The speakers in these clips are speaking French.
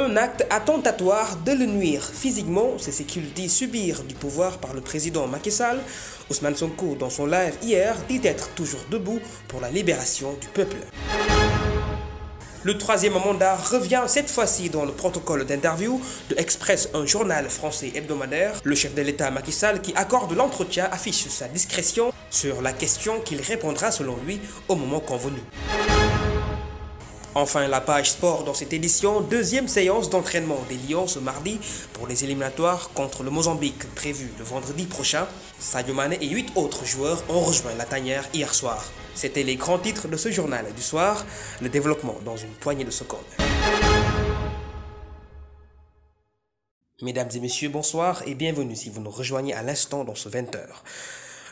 un acte attentatoire de le nuire physiquement, c'est ce qu'il dit subir du pouvoir par le président Macky Sall. Ousmane Sonko, dans son live hier, dit être toujours debout pour la libération du peuple. Le troisième mandat revient cette fois-ci dans le protocole d'interview de Express, un journal français hebdomadaire. Le chef de l'État Macky Sall, qui accorde l'entretien, affiche sa discrétion sur la question qu'il répondra selon lui au moment convenu. Enfin, la page sport dans cette édition, deuxième séance d'entraînement des Lions ce mardi pour les éliminatoires contre le Mozambique prévu le vendredi prochain. Sadio Mané et 8 autres joueurs ont rejoint la tanière hier soir. C'était les grands titres de ce journal du soir, le développement dans une poignée de secondes. Mesdames et messieurs, bonsoir et bienvenue si vous nous rejoignez à l'instant dans ce 20h.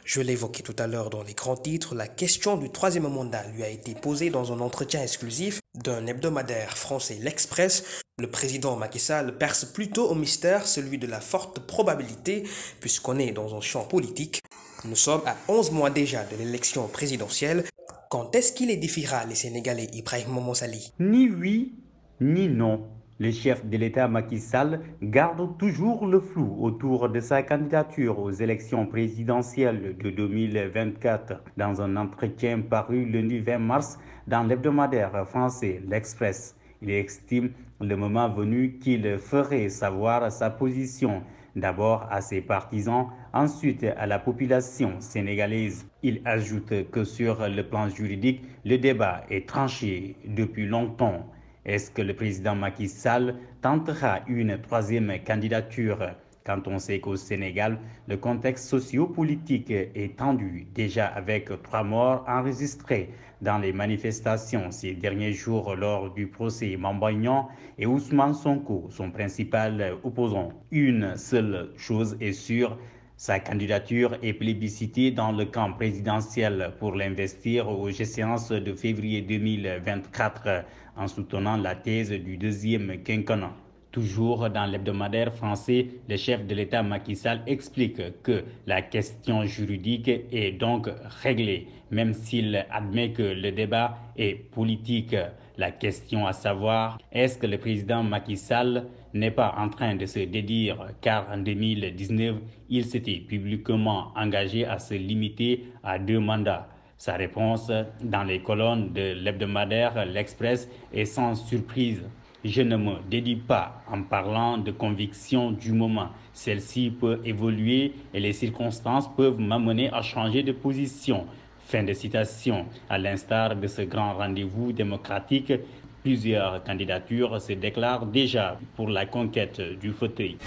Je l'évoquais tout à l'heure dans les grands titres, la question du troisième mandat lui a été posée dans un entretien exclusif d'un hebdomadaire français, l'Express. Le président Macky Sall perce plutôt au mystère celui de la forte probabilité, puisqu'on est dans un champ politique. Nous sommes à 11 mois déjà de l'élection présidentielle. Quand est-ce qu'il édifiera les Sénégalais, Ibrahim Momosali? Ni oui, ni non. Le chef de l'État Macky Sall garde toujours le flou autour de sa candidature aux élections présidentielles de 2024. Dans un entretien paru lundi 20 mars dans l'hebdomadaire français L'Express, il estime le moment venu qu'il ferait savoir sa position, d'abord à ses partisans, ensuite à la population sénégalaise. Il ajoute que sur le plan juridique, le débat est tranché depuis longtemps. Est-ce que le président Macky Sall tentera une troisième candidature? Quand on sait qu'au Sénégal, le contexte socio-politique est tendu, déjà avec 3 morts enregistrés dans les manifestations ces derniers jours lors du procès Mame Mbaye Niang et Ousmane Sonko, son principal opposant. Une seule chose est sûre, sa candidature est plébiscitée dans le camp présidentiel pour l'investir aux échéances de février 2024 en soutenant la thèse du deuxième quinquennat. Toujours dans l'hebdomadaire français, le chef de l'État Macky Sall explique que la question juridique est donc réglée, même s'il admet que le débat est politique. La question à savoir, est-ce que le président Macky Sall n'est pas en train de se dédire car en 2019, il s'était publiquement engagé à se limiter à 2 mandats. Sa réponse dans les colonnes de l'hebdomadaire L'Express est sans surprise. Je ne me dédie pas en parlant de conviction du moment. Celle-ci peut évoluer et les circonstances peuvent m'amener à changer de position. Fin de citation. À l'instar de ce grand rendez-vous démocratique, plusieurs candidatures se déclarent déjà pour la conquête du fauteuil.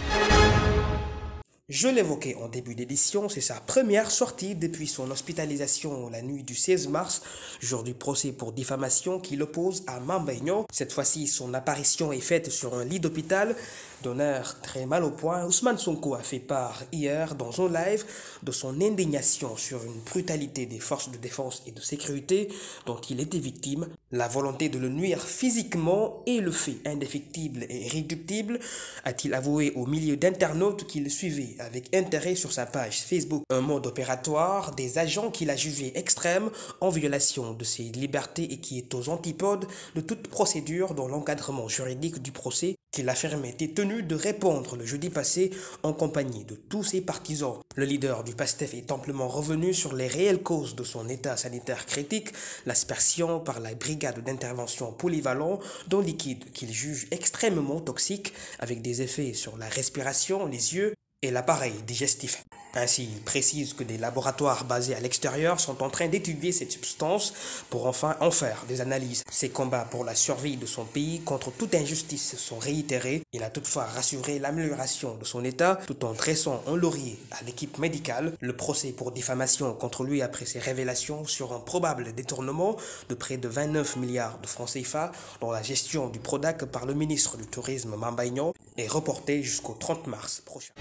Je l'évoquais en début d'édition, c'est sa première sortie depuis son hospitalisation la nuit du 16 mars, jour du procès pour diffamation qui l'oppose à Mame Mbaye Niang. Cette fois-ci, son apparition est faite sur un lit d'hôpital. D'un air très mal au point, Ousmane Sonko a fait part hier dans un live de son indignation sur une brutalité des forces de défense et de sécurité dont il était victime. La volonté de le nuire physiquement est le fait indéfectible et irréductible, a-t-il avoué aux milliers d'internautes qui le suivaient avec intérêt sur sa page Facebook. Un mode opératoire des agents qu'il a jugé extrême en violation de ses libertés et qui est aux antipodes de toute procédure dans l'encadrement juridique du procès qu'il affirmait était tenu de répondre le jeudi passé en compagnie de tous ses partisans. Le leader du PASTEF est amplement revenu sur les réelles causes de son état sanitaire critique, l'aspersion par la brigade d'intervention polyvalent d'un liquide qu'il juge extrêmement toxique avec des effets sur la respiration, les yeux et l'appareil digestif. Ainsi, il précise que des laboratoires basés à l'extérieur sont en train d'étudier cette substance pour enfin en faire des analyses. Ses combats pour la survie de son pays contre toute injustice sont réitérés. Il a toutefois rassuré l'amélioration de son état tout en dressant un laurier à l'équipe médicale. Le procès pour diffamation contre lui après ses révélations sur un probable détournement de près de 29 milliards de francs CFA dans la gestion du Prodac par le ministre du Tourisme Mame Mbaye Niang est reporté jusqu'au 30 mars prochain.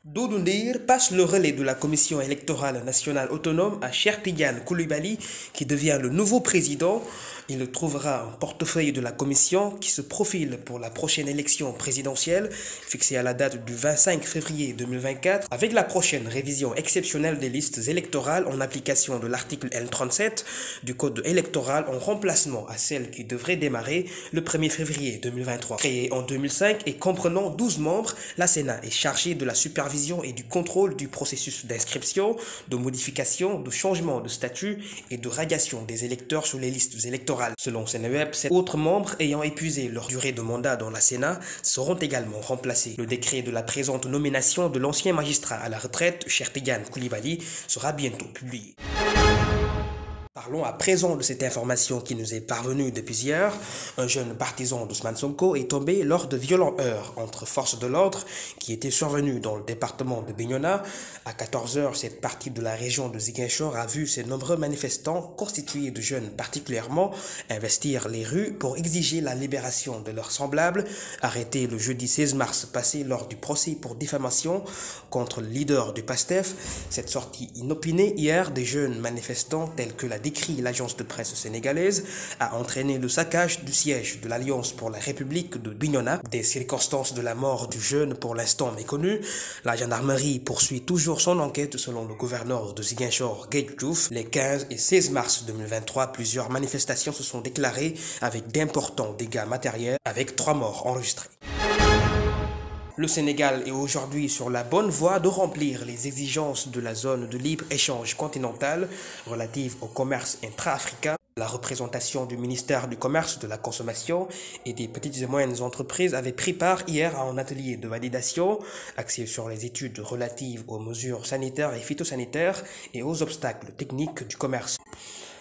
Doudou Ndir passe le relais de la Commission électorale nationale autonome à Cheikh Tidiane Coulibaly, qui devient le nouveau président. Il trouvera un portefeuille de la commission qui se profile pour la prochaine élection présidentielle, fixée à la date du 25 février 2024, avec la prochaine révision exceptionnelle des listes électorales en application de l'article L37 du Code électoral en remplacement à celle qui devrait démarrer le 1er février 2023. Créée en 2005 et comprenant 12 membres, la Sénat est chargée de la supervision et du contrôle du processus d'inscription, de modification, de changement de statut et de radiation des électeurs sur les listes électorales. Selon Sénéweb, 7 autres membres ayant épuisé leur durée de mandat dans la Sénat seront également remplacés. Le décret de la présente nomination de l'ancien magistrat à la retraite, Cheikh Tidiane Coulibaly, sera bientôt publié. Parlons à présent de cette information qui nous est parvenue depuis hier. Un jeune partisan d'Ousmane Sonko est tombé lors de violents heurts entre forces de l'ordre qui étaient survenus dans le département de Bignona. À 14 h, cette partie de la région de Ziguinchor a vu ses nombreux manifestants, constitués de jeunes particulièrement, investir les rues pour exiger la libération de leurs semblables, arrêtés le jeudi 16 mars passé lors du procès pour diffamation contre le leader du PASTEF. Cette sortie inopinée hier des jeunes manifestants tels que la décrit l'agence de presse sénégalaise, a entraîné le saccage du siège de l'Alliance pour la République de Bignona. Des circonstances de la mort du jeune pour l'instant méconnues. La gendarmerie poursuit toujours son enquête selon le gouverneur de Ziguinchor, Guèye Diouf. Les 15 et 16 mars 2023, plusieurs manifestations se sont déclarées avec d'importants dégâts matériels, avec 3 morts enregistrés. Le Sénégal est aujourd'hui sur la bonne voie de remplir les exigences de la zone de libre-échange continentale relative au commerce intra-africain. La représentation du ministère du Commerce, de la Consommation et des petites et moyennes entreprises avait pris part hier à un atelier de validation axé sur les études relatives aux mesures sanitaires et phytosanitaires et aux obstacles techniques du commerce.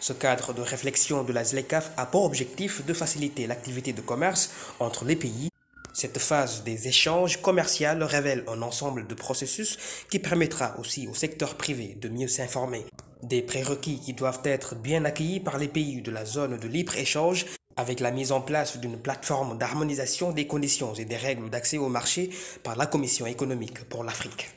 Ce cadre de réflexion de la ZLECAf a pour objectif de faciliter l'activité de commerce entre les pays. Cette phase des échanges commerciaux révèle un ensemble de processus qui permettra aussi au secteur privé de mieux s'informer. Des prérequis qui doivent être bien accueillis par les pays de la zone de libre-échange avec la mise en place d'une plateforme d'harmonisation des conditions et des règles d'accès au marché par la Commission économique pour l'Afrique.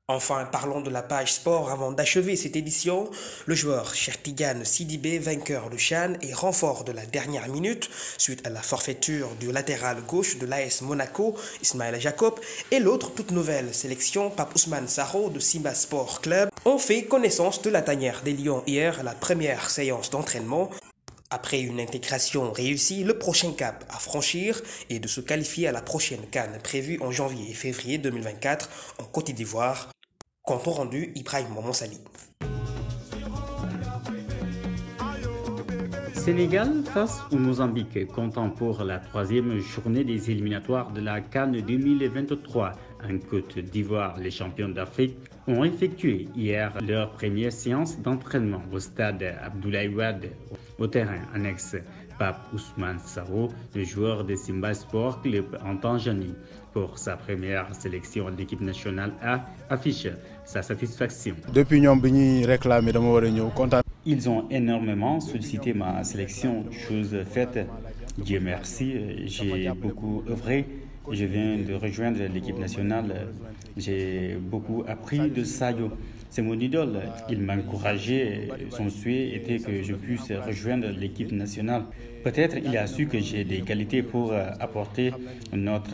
Enfin, parlons de la page sport avant d'achever cette édition. Le joueur Cheikh Tidiane Sidibé, vainqueur de CHAN et renfort de la dernière minute, suite à la forfaiture du latéral gauche de l'AS Monaco, Ismaïla Jacob, et l'autre toute nouvelle sélection, Pape Ousmane Sarro de Simba Sport Club, ont fait connaissance de la tanière des Lions hier à la première séance d'entraînement. Après une intégration réussie, le prochain cap à franchir est de se qualifier à la prochaine CAN prévue en janvier et février 2024 en Côte d'Ivoire. Compte rendu, Ibrahim Monsali. Sénégal face au Mozambique, comptant pour la 3e journée des éliminatoires de la CAN 2023 en Côte d'Ivoire. Les champions d'Afrique ont effectué hier leur première séance d'entraînement au stade Abdoulaye Wade, au terrain annexe Pape Ousmane Sarro, le joueur de Simba Sport Club en Tanzanie. Pour sa première sélection d'équipe nationale A, affiche sa satisfaction. Depuis nous avons réclamé de moi content. Ils ont énormément sollicité ma sélection, chose faite. Dieu merci, j'ai beaucoup œuvré. Je viens de rejoindre l'équipe nationale. J'ai beaucoup appris de Sadio. C'est mon idole. Il m'a encouragé. Son souhait était que je puisse rejoindre l'équipe nationale. Peut-être il a su que j'ai des qualités pour apporter notre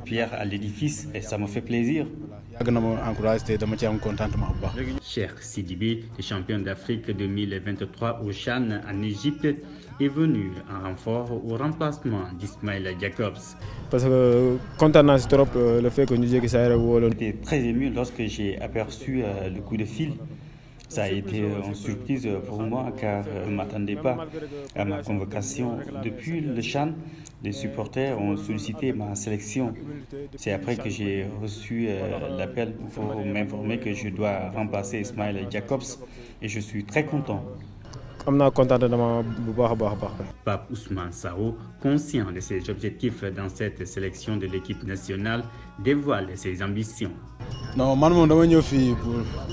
pierre à l'édifice et ça me fait plaisir. Cheikh Sidibé, le champion d'Afrique 2023 au CHAN en Égypte, est venu en renfort au remplacement d'Ismaïla Jacobs. Parce que content trop le fait que nous ayons J'étais très ému lorsque j'ai aperçu le coup de fil. Ça a été une surprise pour moi car je ne m'attendais pas à ma convocation. Depuis le CHAN, les supporters ont sollicité ma sélection. C'est après que j'ai reçu l'appel pour m'informer que je dois remplacer Ismaïla Jacobs et je suis très content. Pape Ousmane Sarro, conscient de ses objectifs dans cette sélection de l'équipe nationale, dévoile ses ambitions. Non,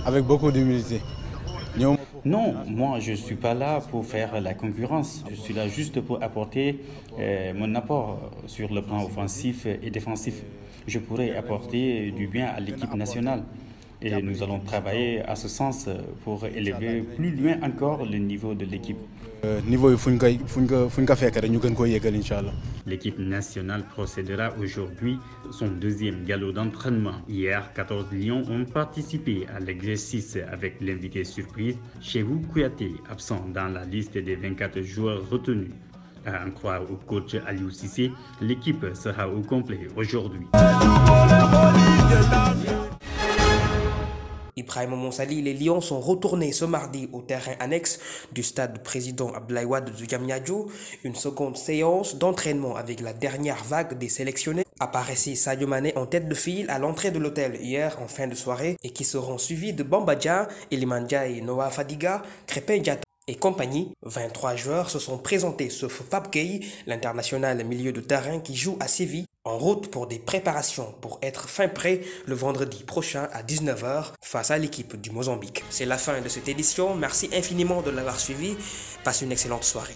avec beaucoup d'humilité. Non, moi je ne suis pas là pour faire la concurrence. Je suis là juste pour apporter mon apport sur le plan offensif et défensif. je pourrai apporter du bien à l'équipe nationale. Et nous allons travailler à ce sens pour élever plus loin encore le niveau de l'équipe. L'équipe nationale procédera aujourd'hui à son deuxième galop d'entraînement. Hier, 14 Lions ont participé à l'exercice avec l'invité surprise, Cheikhou Kouyaté, absent dans la liste des 24 joueurs retenus. À en croire au coach Aliou Cissé, l'équipe sera au complet aujourd'hui. Ibrahima Monsali, les Lions sont retournés ce mardi au terrain annexe du stade président Abdoulaye Wade de Diamniadio. Une seconde séance d'entraînement avec la dernière vague des sélectionnés apparaissait Sadio Mané en tête de file à l'entrée de l'hôtel hier en fin de soirée et qui seront suivis de Bamba Dia, Iliman Ndiaye, Noah Fadiga, Krépin Diatta et compagnie. 23 joueurs se sont présentés sauf Pape Gueye, l'international milieu de terrain qui joue à Séville, en route pour des préparations pour être fin prêt le vendredi prochain à 19 h face à l'équipe du Mozambique. C'est la fin de cette édition. Merci infiniment de l'avoir suivi. Passe une excellente soirée.